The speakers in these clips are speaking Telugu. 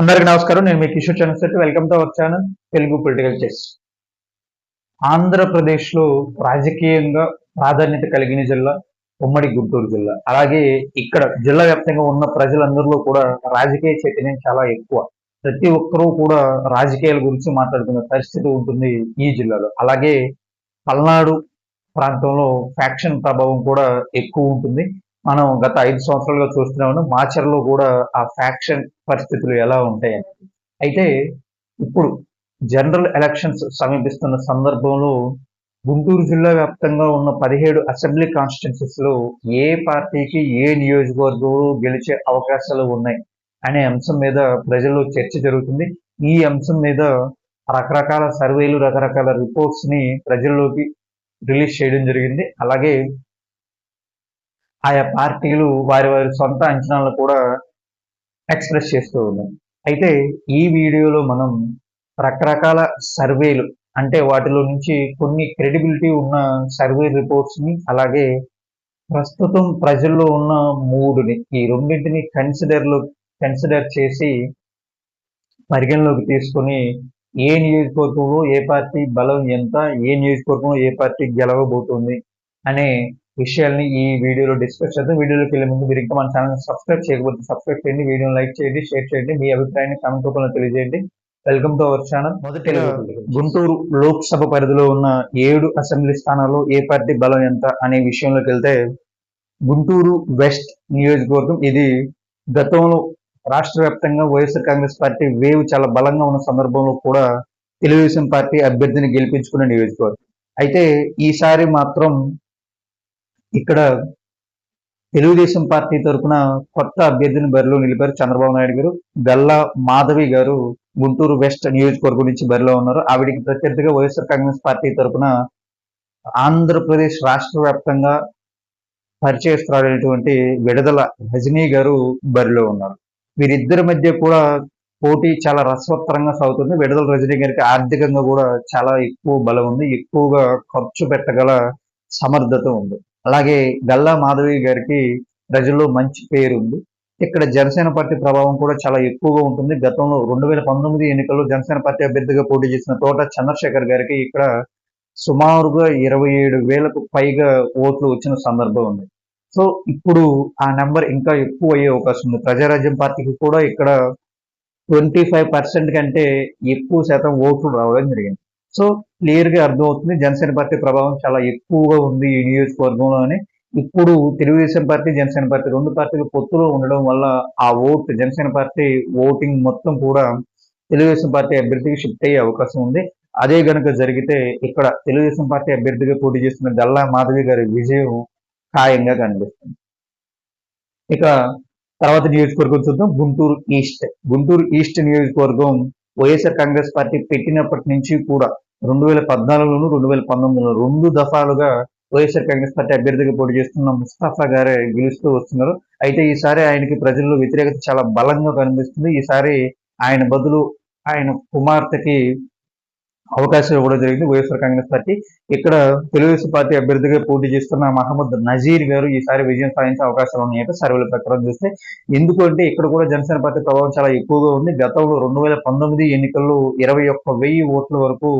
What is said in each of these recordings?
అందరికి నమస్కారం. నేను మీ Kishore Chandrashetty. Welcome to our channel Telugu political chess. ఆంధ్రప్రదేశ్లో రాజకీయంగా ప్రాధాన్యత కలిగిన జిల్లా ఉమ్మడి గుంటూరు జిల్లా. అలాగే ఇక్కడ జిల్లా వ్యాప్తంగా ఉన్న ప్రజలందరిలో కూడా రాజకీయ చైతన్యం చాలా ఎక్కువ. ప్రతి ఒక్కరూ కూడా రాజకీయాల గురించి మాట్లాడుకునే పరిస్థితి ఉంటుంది ఈ జిల్లాలో. అలాగే పల్నాడు ప్రాంతంలో ఫ్యాక్షన్ ప్రభావం కూడా ఎక్కువ ఉంటుంది. మనం గత 5 సంవత్సరాలుగా చూస్తున్నాము. మాచర్లో కూడా ఆ ఫ్యాక్షన్ పరిస్థితులు ఎలా ఉంటాయని. అయితే ఇప్పుడు జనరల్ ఎలక్షన్స్ సమీపిస్తున్న సందర్భంలో గుంటూరు జిల్లా వ్యాప్తంగా ఉన్న 17 అసెంబ్లీ కాన్స్టిట్యున్సీస్ లో ఏ పార్టీకి ఏ నియోజకవర్గంలో గెలిచే అవకాశాలు ఉన్నాయి అనే అంశం మీద ప్రజల్లో చర్చ జరుగుతుంది. ఈ అంశం మీద రకరకాల సర్వేలు, రకరకాల రిపోర్ట్స్ ని ప్రజల్లోకి రిలీజ్ చేయడం జరిగింది. అలాగే ఆయా పార్టీలు వారి వారి సొంత అంచనాలను కూడా ఎక్స్ప్రెస్ చేస్తూ ఉన్నాయి. అయితే ఈ వీడియోలో మనం రకరకాల సర్వేలు, అంటే వాటిలో నుంచి కొన్ని క్రెడిబిలిటీ ఉన్న సర్వే రిపోర్ట్స్ ని, అలాగే ప్రస్తుతం ప్రజల్లో ఉన్న మూడుని, ఈ రెండింటిని కన్సిడర్ చేసి పరిగణలోకి తీసుకొని ఏ నియోజకవర్గంలో ఏ పార్టీ బలం ఎంత, ఏ నియోజకవర్గంలో ఏ పార్టీ గెలవబోతుంది అనే విషయాల్ని ఈ వీడియోలో డిస్కస్ చేద్దాం. వీడియోలోకి వెళ్ళే ముందు మీరు ఇంకా మన ఛానల్ సబ్స్క్రైబ్ చేయకపోతే సబ్స్క్రైబ్ చేయండి, వీడియోని లైక్ చేయండి, షేర్ చేయండి, మీ అభిప్రాయాన్ని కామెంట్ రూపంలో తెలియజేయండి. Welcome to our channel. మొదటిగా గుంటూరు లోక్సభ పరిధిలో ఉన్న 7 అసెంబ్లీ స్థానాల్లో ఏ పార్టీ బలం ఎంత అనే విషయంలోకి వెళ్తే, గుంటూరు వెస్ట్ నియోజకవర్గం ఇది గతంలో రాష్ట్ర వ్యాప్తంగా వైఎస్ఆర్ కాంగ్రెస్ పార్టీ వేవ్ చాలా బలంగా ఉన్న సందర్భంలో కూడా తెలుగుదేశం పార్టీ అభ్యర్థిని గెలిపించుకున్న నియోజకవర్గం. అయితే ఈసారి మాత్రం ఇక్కడ తెలుగుదేశం పార్టీ తరఫున కొత్త అభ్యర్థిని బరిలో నిలిపారు చంద్రబాబు నాయుడు గారు. గల్లా మాధవి గారు గుంటూరు వెస్ట్ నియోజకవర్గం నుంచి బరిలో ఉన్నారు. ఆవిడికి ప్రత్యర్థిగా వైఎస్ఆర్ కాంగ్రెస్ పార్టీ తరఫున ఆంధ్రప్రదేశ్ రాష్ట్ర వ్యాప్తంగా పరిచయస్తురాలైనటువంటి విడదల రజనీ గారు బరిలో ఉన్నారు. వీరిద్దరి మధ్య కూడా పోటీ చాలా రసవత్తరంగా సాగుతుంది. విడదల రజనీ గారికి ఆర్థికంగా కూడా చాలా ఎక్కువ బలం ఉంది, ఎక్కువగా ఖర్చు పెట్టగల సమర్థత ఉంది. అలాగే గల్లా మాధవి గారికి ప్రజల్లో మంచి పేరు ఉంది. ఇక్కడ జనసేన పార్టీ ప్రభావం కూడా చాలా ఎక్కువగా ఉంటుంది. గతంలో 2019 ఎన్నికల్లో జనసేన పార్టీ అభ్యర్థిగా పోటీ చేసిన తోట చంద్రశేఖర్ గారికి ఇక్కడ సుమారుగా 27,000కు పైగా ఓట్లు వచ్చిన సందర్భం ఉంది. సో ఇప్పుడు ఆ నెంబర్ ఇంకా ఎక్కువ అయ్యే అవకాశం ఉంది. ప్రజారాజ్యం పార్టీకి కూడా ఇక్కడ 25% కంటే ఎక్కువ శాతం ఓట్లు రావడం జరిగింది. సో క్లియర్ గా అర్థమవుతుంది జనసేన పార్టీ ప్రభావం చాలా ఎక్కువగా ఉంది ఈ నియోజకవర్గంలోనే. ఇప్పుడు తెలుగుదేశం పార్టీ, జనసేన పార్టీ రెండు పార్టీలు పొత్తులో ఉండడం వల్ల ఆ ఓటు, జనసేన పార్టీ ఓటింగ్ మొత్తం కూడా తెలుగుదేశం పార్టీ అభ్యర్థికి షిఫ్ట్ అయ్యే అవకాశం ఉంది. అదే గనుక జరిగితే ఇక్కడ తెలుగుదేశం పార్టీ అభ్యర్థిగా పోటీ చేస్తున్న గల్లా మాధవి గారి విజయం ఖాయంగా కనిపిస్తుంది. ఇక తర్వాత నియోజకవర్గం చూద్దాం. గుంటూరు ఈస్ట్. గుంటూరు ఈస్ట్ నియోజకవర్గం వైఎస్ఆర్ కాంగ్రెస్ పార్టీ పెట్టినప్పటి నుంచి కూడా 2014లోను 2019లో 2 దఫాలుగా వైఎస్ఆర్ కాంగ్రెస్ పార్టీ అభ్యర్థిగా పోటీ చేస్తున్న ముస్తఫా గారే గెలుస్తూ వస్తున్నారు. అయితే ఈసారి ఆయనకి ప్రజల్లో వ్యతిరేకత చాలా బలంగా కనిపిస్తుంది. ఈసారి ఆయన బదులు ఆయన కుమార్తెకి అవకాశం ఇవ్వడం జరిగింది వైఎస్ఆర్ కాంగ్రెస్ పార్టీ. ఇక్కడ తెలుగుదేశం పార్టీ అభ్యర్థిగా పోటీ చేస్తున్న మహమ్మద్ నజీర్ గారు ఈసారి విజయం సాధించే అవకాశాలు ఉన్నాయట సర్వేల ప్రకారం చూస్తే. ఎందుకంటే ఇక్కడ కూడా జనసేన పార్టీ ప్రభావం చాలా ఎక్కువగా ఉంది. గతంలో 2019 ఎన్నికల్లో 21,000 ఓట్ల వరకు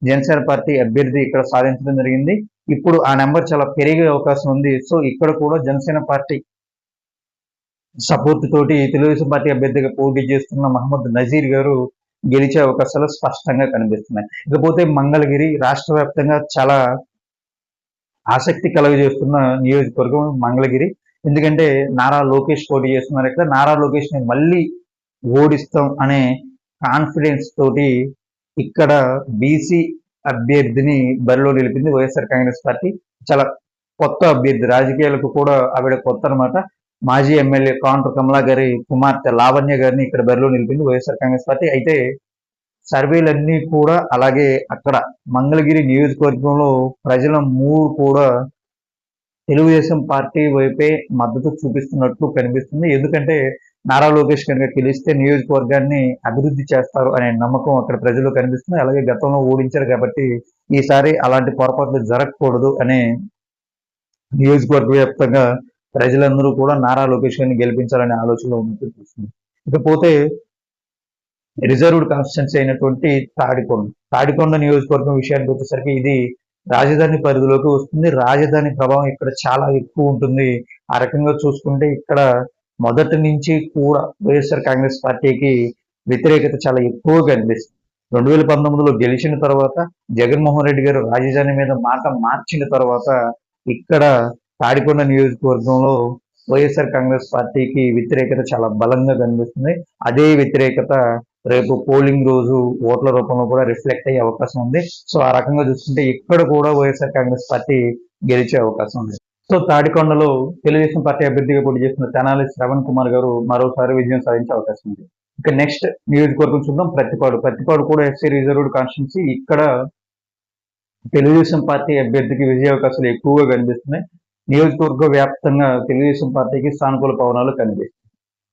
జనసేన పార్టీ అభ్యర్థి ఇక్కడ సాధించడం జరిగింది. ఇప్పుడు ఆ నెంబర్ చాలా పెరిగే అవకాశం ఉంది. సో ఇక్కడ కూడా జనసేన పార్టీ సపోర్ట్ తోటి తెలుగుదేశం పార్టీ అభ్యర్థిగా పోటీ చేస్తున్న మహమ్మద్ నజీర్ గారు గెలిచే అవకాశాలు స్పష్టంగా కనిపిస్తున్నాయి. ఇకపోతే మంగళగిరి రాష్ట్ర వ్యాప్తంగా చాలా ఆసక్తి కలుగజేస్తున్న నియోజకవర్గం మంగళగిరి. ఎందుకంటే నారా లోకేష్ పోటీ చేస్తున్నారు. ఇక్కడ నారా లోకేష్ ని మళ్ళీ ఓడిస్తాం అనే కాన్ఫిడెన్స్ తోటి ఇక్కడ బీసీ అభ్యర్థిని బరిలో నిలిపింది వైఎస్ఆర్ కాంగ్రెస్ పార్టీ. చాలా కొత్త అభ్యర్థి, రాజకీయాలకు కూడా ఆవిడ కొత్త అనమాట. మాజీ ఎమ్మెల్యే కాంట్ర కమలా గారి కుమార్తె లావణ్య గారిని ఇక్కడ బరిలో నిలిపింది వైఎస్ఆర్ కాంగ్రెస్ పార్టీ. అయితే సర్వేలన్నీ కూడా, అలాగే అక్కడ మంగళగిరి నియోజకవర్గంలో ప్రజల మూడు కూడా తెలుగుదేశం పార్టీ వైపే మద్దతు చూపిస్తున్నట్లు కనిపిస్తుంది. ఎందుకంటే నారా లోకేష్ కనుక గెలిస్తే నియోజకవర్గాన్ని అభివృద్ధి చేస్తారు అనే నమ్మకం అక్కడ ప్రజల్లో కనిపిస్తుంది. అలాగే గతంలో ఓడించారు కాబట్టి ఈసారి అలాంటి పొరపాట్లు జరగకూడదు అనే నియోజకవర్గ వ్యాప్తంగా ప్రజలందరూ కూడా నారా లోకేష్ గారిని గెలిపించాలనే ఆలోచనలో ఉన్నట్టు చూస్తుంది. ఇకపోతే రిజర్వ్డ్ కాన్స్టిట్యున్సీ అయినటువంటి తాడికొండ. తాడికొండ నియోజకవర్గం విషయానికి వచ్చేసరికి ఇది రాజధాని పరిధిలోకి వస్తుంది. రాజధాని ప్రభావం ఇక్కడ చాలా ఎక్కువ ఉంటుంది. ఆ రకంగా చూసుకుంటే ఇక్కడ మొదటి నుంచి కూడా వైఎస్ఆర్ కాంగ్రెస్ పార్టీకి వ్యతిరేకత చాలా ఎక్కువగా కనిపిస్తుంది. 2019లో గెలిచిన తర్వాత జగన్మోహన్ రెడ్డి గారు రాజధాని మీద మాట మార్చిన తర్వాత ఇక్కడ తాడికొండ నియోజకవర్గంలో వైఎస్ఆర్ కాంగ్రెస్ పార్టీకి వ్యతిరేకత చాలా బలంగా కనిపిస్తుంది. అదే వ్యతిరేకత రేపు పోలింగ్ రోజు ఓట్ల రూపంలో కూడా రిఫ్లెక్ట్ అయ్యే అవకాశం ఉంది. సో ఆ రకంగా చూస్తుంటే ఇక్కడ కూడా వైఎస్ఆర్ కాంగ్రెస్ పార్టీ గెలిచే అవకాశం ఉంది. సో తాడికొండలో తెలుగుదేశం పార్టీ అభ్యర్థిగా పోటీ చేస్తున్న తెనాలి శ్రవణ్ కుమార్ గారు మరోసారి విజయం సాధించే అవకాశం ఉంది. ఇక నెక్స్ట్ నియోజకవర్గం చూద్దాం, ప్రతిపాడు. ప్రతిపాడు కూడా ఎస్సీ రిజర్వ్డ్ కాన్స్టిట్యున్సీ. ఇక్కడ తెలుగుదేశం పార్టీ అభ్యర్థికి విజయ అవకాశాలు ఎక్కువగా కనిపిస్తున్నాయి. నియోజకవర్గ వ్యాప్తంగా తెలుగుదేశం పార్టీకి సానుకూల పవనాలు కనిపిస్తాయి.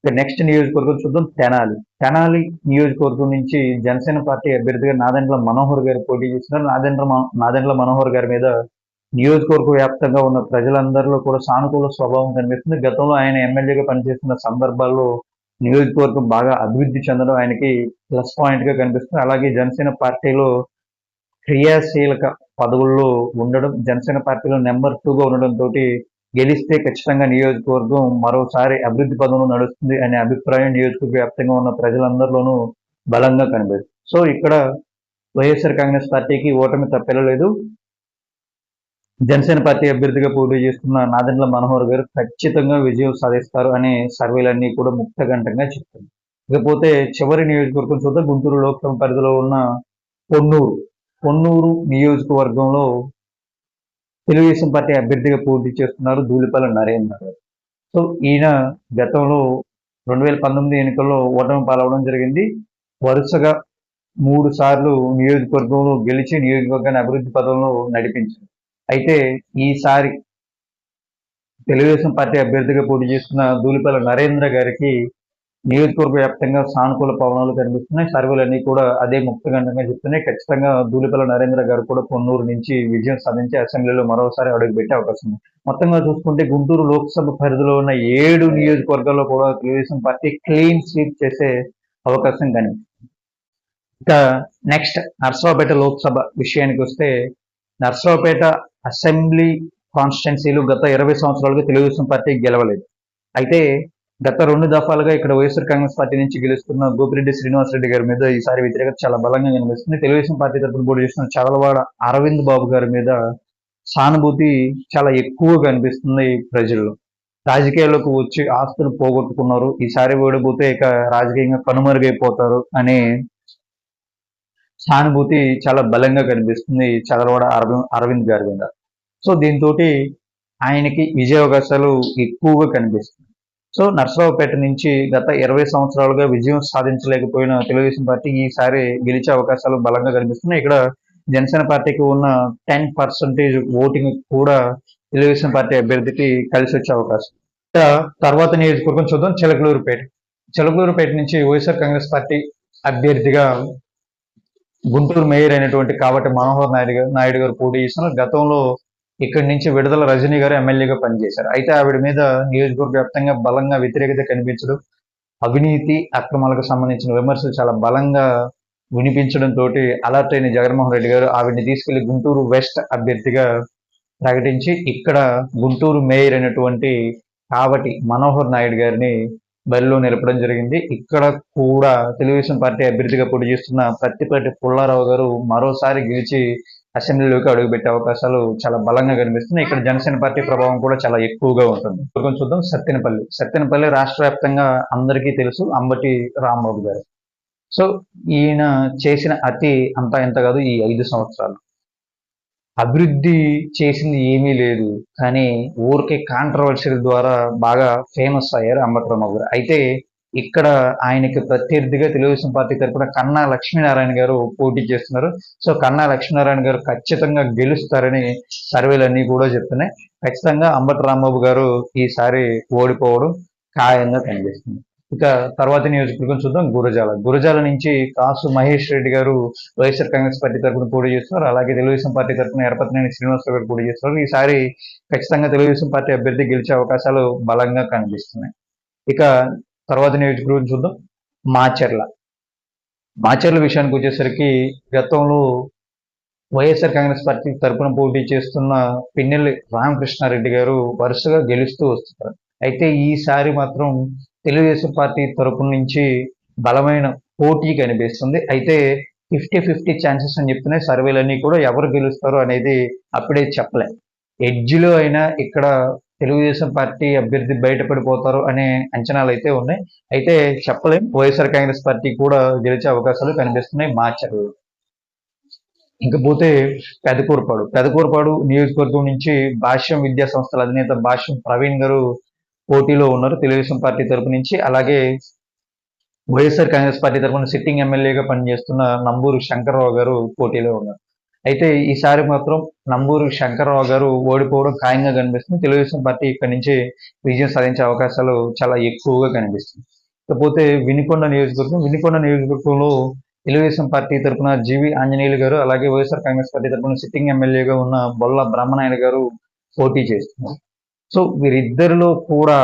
ఇక నెక్స్ట్ నియోజకవర్గం చూద్దాం, తెనాలి. తెనాలి నియోజకవర్గం నుంచి జనసేన పార్టీ అభ్యర్థిగా నాదెండ్ల మనోహర్ గారు పోటీ చేస్తున్నారు. నాదెండ్ల మనోహర్ గారి మీద నియోజకవర్గ వ్యాప్తంగా ఉన్న ప్రజలందరిలో కూడా సానుకూల స్వభావం కనిపిస్తుంది. గతంలో ఆయన ఎమ్మెల్యేగా పనిచేస్తున్న సందర్భాల్లో నియోజకవర్గం బాగా అభివృద్ధి చెందడం ఆయనకి ప్లస్ పాయింట్ గా కనిపిస్తుంది. అలాగే జనసేన పార్టీలో క్రియాశీలక పదవుల్లో ఉండడం, జనసేన పార్టీలో నెంబర్ 2గా ఉండడంతో గెలిస్తే ఖచ్చితంగా నియోజకవర్గం మరోసారి అభివృద్ధి పదంలో నడుస్తుంది అనే అభిప్రాయం నియోజకవర్గ వ్యాప్తంగా ఉన్న ప్రజలందరిలోనూ బలంగా కనిపిస్తుంది. సో ఇక్కడ వైఎస్ఆర్ కాంగ్రెస్ పార్టీకి ఓటమి తప్పెలలేదు. జనసేన పార్టీ అభ్యర్థిగా పోటీ చేస్తున్న నాదెండ్ల మనోహర్ గారు ఖచ్చితంగా విజయం సాధిస్తారు అనే సర్వేలన్నీ కూడా ముక్తకంఠంగా చెప్తుంది. ఇకపోతే చివరి నియోజకవర్గం చూద్దాం, గుంటూరు లోక్సభ పరిధిలో ఉన్న పొన్నూరు. పొన్నూరు నియోజకవర్గంలో తెలుగుదేశం పార్టీ అభ్యర్థిగా పోటీ చేస్తున్నారు ధూళిపాల నరేంద్ర గారు. సో ఈయన గతంలో 2019 ఎన్నికల్లో ఓటమి పాలవడం జరిగింది. వరుసగా 3 సార్లు నియోజకవర్గంలో గెలిచి నియోజకవర్గాన్ని అభివృద్ధి పదంలో నడిపించారు. అయితే ఈసారి తెలుగుదేశం పార్టీ అభ్యర్థిగా పోటీ చేస్తున్న ధూళిపాల నరేంద్ర గారికి నియోజకవర్గ వ్యాప్తంగా సానుకూల పవనాలు కనిపిస్తున్నాయి. సర్వేలన్నీ కూడా అదే ముక్తగండంగా చెప్తున్నాయి. ఖచ్చితంగా ధూళిపాల నరేంద్ర గారు కూడా పొన్నూరు నుంచి విజయం సాధించి అసెంబ్లీలో మరోసారి అడుగుపెట్టే అవకాశం ఉంది. మొత్తంగా చూసుకుంటే గుంటూరు లోక్సభ పరిధిలో ఉన్న 7 నియోజకవర్గాల్లో కూడా తెలుగుదేశం పార్టీ క్లీన్ స్వీప్ చేసే అవకాశం కనిపిస్తుంది. ఇక నెక్స్ట్ నర్సరావుపేట లోక్సభ విషయానికి వస్తే, నర్సరావుపేట అసెంబ్లీ కాన్స్టిట్యున్సీలు గత 20 సంవత్సరాలుగా తెలుగుదేశం పార్టీ గెలవలేదు. అయితే గత 2 దఫాలుగా ఇక్కడ వైఎస్ఆర్ కాంగ్రెస్ పార్టీ నుంచి గెలుస్తున్న గోపిరెడ్డి శ్రీనివాసరెడ్డి గారి మీద ఈసారి వ్యతిరేకత చాలా బలంగా కనిపిస్తుంది. తెలుగుదేశం పార్టీ తరఫున పోటీ చేస్తున్న చదలవాడ అరవింద్ బాబు గారి మీద సానుభూతి చాలా ఎక్కువగా కనిపిస్తుంది ప్రజల్లో. రాజకీయాల్లోకి వచ్చి ఆస్తులు పోగొట్టుకున్నారు, ఈసారి ఓడిపోతే ఇక రాజకీయంగా కనుమరుగైపోతారు అనే సానుభూతి చాలా బలంగా కనిపిస్తుంది చదలవాడ అరవింద్ గారి మీద. సో దీంతో ఆయనకి విజయావకాశాలు ఎక్కువగా కనిపిస్తుంది. సో నర్సరావుపేట నుంచి గత 20 సంవత్సరాలుగా విజయం సాధించలేకపోయిన తెలుగుదేశం పార్టీ ఈసారి గెలిచే అవకాశాలు బలంగా కనిపిస్తున్నాయి. ఇక్కడ జనసేన పార్టీకి ఉన్న 10% ఓటింగ్ కూడా తెలుగుదేశం పార్టీ అభ్యర్థికి కలిసి వచ్చే అవకాశం. తర్వాత నియోజకవర్గం చూద్దాం, చిలకలూరుపేట. చిలకలూరుపేట నుంచి వైఎస్ఆర్ కాంగ్రెస్ పార్టీ అభ్యర్థిగా గుంటూరు మేయర్ అయినటువంటి కావటి మనోహర్ నాయుడు గారు పోటీ చేస్తున్నారు. గతంలో ఇక్కడి నుంచి విడుదల రజనీ గారు ఎమ్మెల్యేగా పనిచేశారు. అయితే ఆవిడ మీద నియోజకవర్గ వ్యాప్తంగా బలంగా వ్యతిరేకత కనిపించడం, అవినీతి అక్రమాలకు సంబంధించిన విమర్శలు చాలా బలంగా వినిపించడంతో అలర్ట్ అయిన జగన్మోహన్ రెడ్డి గారు ఆవిడ్ని తీసుకెళ్లి గుంటూరు వెస్ట్ అభ్యర్థిగా ప్రకటించి ఇక్కడ గుంటూరు మేయర్ అయినటువంటి కావటి మనోహర్ నాయుడు గారిని బరిలో నిలపడం జరిగింది. ఇక్కడ కూడా తెలుగుదేశం పార్టీ అభ్యర్థిగా పోటీ చేస్తున్న ప్రత్తిపాటి పుల్లారావు గారు మరోసారి గెలిచి అసెంబ్లీలోకి అడుగుపెట్టే అవకాశాలు చాలా బలంగా కనిపిస్తున్నాయి. ఇక్కడ జనసేన పార్టీ ప్రభావం కూడా చాలా ఎక్కువగా ఉంటుంది. కొంచెం చూద్దాం, సత్తెనపల్లి రాష్ట్ర వ్యాప్తంగా అందరికీ తెలుసు అంబటి రాంబాబు గారు. సో ఈయన చేసిన అతి అంతా ఎంత కాదు, ఈ 5 సంవత్సరాలు అభివృద్ధి చేసింది ఏమీ లేదు, కానీ ఊరికే కాంట్రవర్షియల్ ద్వారా బాగా ఫేమస్ అయ్యారు అంబటి రాంబాబు గారు. అయితే ఇక్కడ ఆయనకి ప్రత్యర్థిగా తెలుగుదేశం పార్టీ తరఫున కన్నా లక్ష్మీనారాయణ గారు పోటీ చేస్తున్నారు. సో కన్నా లక్ష్మీనారాయణ గారు ఖచ్చితంగా గెలుస్తారని సర్వేలన్నీ కూడా చెప్తున్నాయి. ఖచ్చితంగా అంబటి రాంబాబు గారు ఈసారి ఓడిపోవడం ఖాయంగా కనిపిస్తుంది. ఇక తర్వాత నియోజకవర్గం చూద్దాం, గురజాల నుంచి కాసు మహేష్ రెడ్డి గారు వైఎస్ఆర్ కాంగ్రెస్ పార్టీ తరఫున పోటీ చేస్తున్నారు. అలాగే తెలుగుదేశం పార్టీ తరఫున ఎరపతినేని శ్రీనివాసరావు గారు పోటీ చేస్తున్నారు. ఈసారి ఖచ్చితంగా తెలుగుదేశం పార్టీ అభ్యర్థి గెలిచే అవకాశాలు బలంగా కనిపిస్తున్నాయి. ఇక తర్వాత నియోజకవర్గం చూద్దాం, మాచర్ల. మాచర్ల విషయానికి వచ్చేసరికి గతంలో వైఎస్ఆర్ కాంగ్రెస్ పార్టీ తరపున పోటీ చేస్తున్న పిన్నెల్లి రామకృష్ణారెడ్డి గారు వరుసగా గెలుస్తూ వస్తున్నారు. అయితే ఈసారి మాత్రం తెలుగుదేశం పార్టీ తరపు నుంచి బలమైన పోటీ కనిపిస్తుంది. అయితే 50-50 ఛాన్సెస్ అని చెప్తున్నాయి సర్వేలన్నీ కూడా. ఎవరు గెలుస్తారు అనేది అప్పుడే చెప్పలేం. ఎడ్జ్‌లో అయినా ఇక్కడ తెలుగుదేశం పార్టీ అభ్యర్థి బయటపడిపోతారు అనే అంచనాలు అయితే ఉన్నాయి. అయితే చెప్పలేం. వైఎస్ఆర్ కాంగ్రెస్ పార్టీ కూడా గెలిచే అవకాశాలు కనిపిస్తున్నాయి మాచర్లలో. ఇకపోతే పెదకూరపాడు నియోజకవర్గం నుంచి భాష్యం విద్యా సంస్థల అధినేత భాష్యం ప్రవీణ్ గారు పోటీలో ఉన్నారు తెలుగుదేశం పార్టీ తరపు నుంచి. అలాగే వైఎస్ఆర్ కాంగ్రెస్ పార్టీ తరపున సిట్టింగ్ ఎమ్మెల్యేగా పనిచేస్తున్న నంబూరు శంకర్రావు గారు పోటీలో ఉన్నారు. అయితే ఈసారి మాత్రం నంబూరు శంకర్రావు గారు ఓడిపోవడం ఖాయంగా కనిపిస్తుంది. తెలుగుదేశం పార్టీ ఇక్కడి నుంచి విజయం సాధించే అవకాశాలు చాలా ఎక్కువగా కనిపిస్తుంది. ఇకపోతే వినుకొండ నియోజకవర్గంలో తెలుగుదేశం పార్టీ తరపున జీవి ఆంజనేయులు గారు, అలాగే వైఎస్ఆర్ కాంగ్రెస్ పార్టీ తరపున సిట్టింగ్ ఎమ్మెల్యేగా ఉన్న బొల్ల బ్రహ్మనాయుడు గారు పోటీ చేస్తున్నారు. సో వీరిద్దరిలో కూడా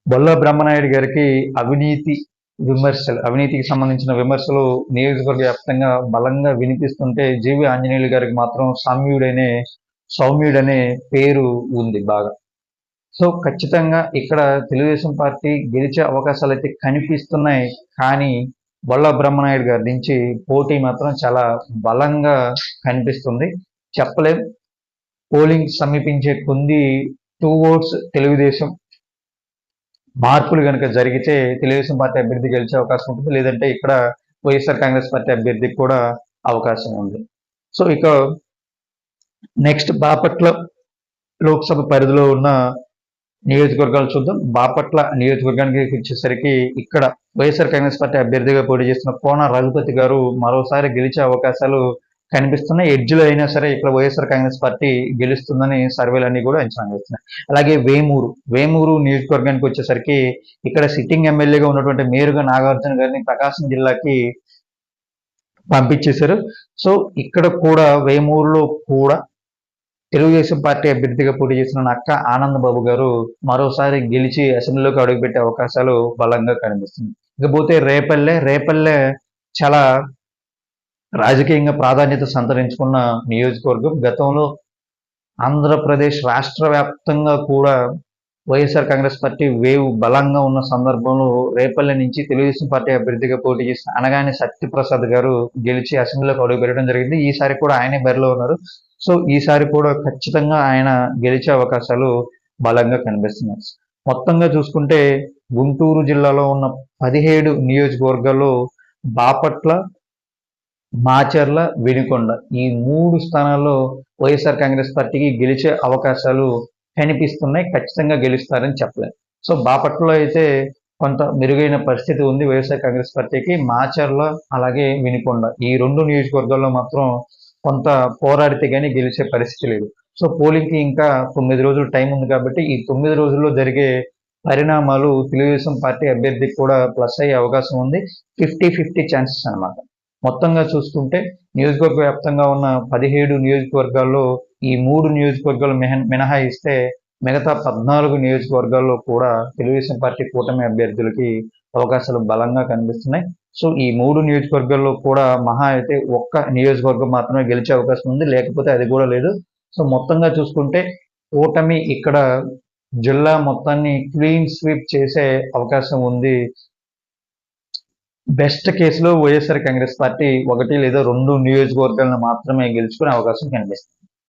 బొల్ల బ్రహ్మనాయుడు గారికి అవినీతికి సంబంధించిన విమర్శలు నియోజకవర్గ వ్యాప్తంగా బలంగా వినిపిస్తుంటే, జీవి ఆంజనేయులు గారికి మాత్రం సౌమ్యుడనే పేరు ఉంది బాగా. సో ఖచ్చితంగా ఇక్కడ తెలుగుదేశం పార్టీ గెలిచే అవకాశాలు అయితే కనిపిస్తున్నాయి. కానీ బొల్ల బ్రహ్మనాయుడు గారి నుంచి పోటీ మాత్రం చాలా బలంగా కనిపిస్తుంది. చెప్పలేం. పోలింగ్ సమీపించే కొద్ది 2 ఓట్స్ తెలుగుదేశం మార్పులు కనుక జరిగితే తెలుగుదేశం పార్టీ అభ్యర్థి గెలిచే అవకాశం ఉంటుంది. లేదంటే ఇక్కడ వైఎస్ఆర్ కాంగ్రెస్ పార్టీ అభ్యర్థికి కూడా అవకాశం ఉంది. సో ఇక నెక్స్ట్ బాపట్ల లోక్సభ పరిధిలో ఉన్న నియోజకవర్గాలు చూద్దాం. బాపట్ల నియోజకవర్గానికి వచ్చేసరికి ఇక్కడ వైఎస్ఆర్ కాంగ్రెస్ పార్టీ అభ్యర్థిగా పోటీ చేస్తున్న కోన రఘుపతి గారు మరోసారి గెలిచే అవకాశాలు కనిపిస్తున్నాయి. ఎడ్జ్లో అయినా సరే ఇక్కడ వైఎస్ఆర్ కాంగ్రెస్ పార్టీ గెలుస్తుందని సర్వేలన్నీ కూడా అంచనా వేస్తున్నాయి. అలాగే వేమూరు నియోజకవర్గానికి వచ్చేసరికి ఇక్కడ సిట్టింగ్ ఎమ్మెల్యేగా ఉన్నటువంటి మేరుగా నాగార్జున గారిని ప్రకాశం జిల్లాకి పంపించేశారు. సో ఇక్కడ కూడా వేమూరులో కూడా తెలుగుదేశం పార్టీ అభ్యర్థిగా పోటీ చేసిన నక్క ఆనంద్ బాబు గారు మరోసారి గెలిచి అసెంబ్లీలోకి అడుగుపెట్టే అవకాశాలు బలంగా కనిపిస్తుంది. ఇకపోతే రేపల్లె చాలా రాజకీయంగా ప్రాధాన్యత సంతరించుకున్న నియోజకవర్గం. గతంలో ఆంధ్రప్రదేశ్ రాష్ట్ర వ్యాప్తంగా కూడా వైఎస్ఆర్ కాంగ్రెస్ పార్టీ వేవ్ బలంగా ఉన్న సందర్భంలో రేపల్లె నుంచి తెలుగుదేశం పార్టీ అభ్యర్థిగా పోటీ చేసిన అనగానే సత్యప్రసాద్ గారు గెలిచి అసెంబ్లీలోకి అడుగు పెట్టడం జరిగింది. ఈసారి కూడా ఆయనే బరిలో ఉన్నారు. సో ఈసారి కూడా ఖచ్చితంగా ఆయన గెలిచే అవకాశాలు బలంగా కనిపిస్తున్నాయి. మొత్తంగా చూసుకుంటే గుంటూరు జిల్లాలో ఉన్న 17 నియోజకవర్గాల్లో బాపట్ల, మాచర్ల, వినుకొండ ఈ 3 స్థానాల్లో వైఎస్ఆర్ కాంగ్రెస్ పార్టీకి గెలిచే అవకాశాలు కనిపిస్తున్నాయి. ఖచ్చితంగా గెలుస్తారని చెప్పలేం. సో బాపట్లలో అయితే కొంత మెరుగైన పరిస్థితి ఉంది వైఎస్ఆర్ కాంగ్రెస్ పార్టీకి. మాచర్ల అలాగే వినుకొండ ఈ 2 నియోజకవర్గాల్లో మాత్రం కొంత పోరాడితే కానీ గెలిచే పరిస్థితి లేదు. సో పోలింగ్కి ఇంకా 9 రోజులు టైం ఉంది కాబట్టి ఈ 9 రోజుల్లో జరిగే పరిణామాలు తెలుగుదేశం పార్టీ అభ్యర్థికి కూడా ప్లస్ అయ్యే అవకాశం ఉంది. 50-50 ఛాన్సెస్ అనమాట. మొత్తంగా చూసుకుంటే నియోజకవర్గ వ్యాప్తంగా ఉన్న 17 నియోజకవర్గాల్లో ఈ 3 నియోజకవర్గాలు మినహాయిస్తే మిగతా 14 నియోజకవర్గాల్లో కూడా తెలుగుదేశం పార్టీ కూటమి అభ్యర్థులకి అవకాశాలు బలంగా కనిపిస్తున్నాయి. సో ఈ 3 నియోజకవర్గాల్లో కూడా మహా అయితే ఒక్క నియోజకవర్గం మాత్రమే గెలిచే అవకాశం ఉంది. లేకపోతే అది కూడా లేదు. సో మొత్తంగా చూసుకుంటే కూటమి ఇక్కడ జిల్లా మొత్తాన్ని క్లీన్ స్వీప్ చేసే అవకాశం ఉంది. బెస్ట్ కేసులో వైఎస్ఆర్ కాంగ్రెస్ పార్టీ 1 లేదా 2 నియోజకవర్గాలను మాత్రమే గెలుచుకునే అవకాశం కనిపిస్తుంది.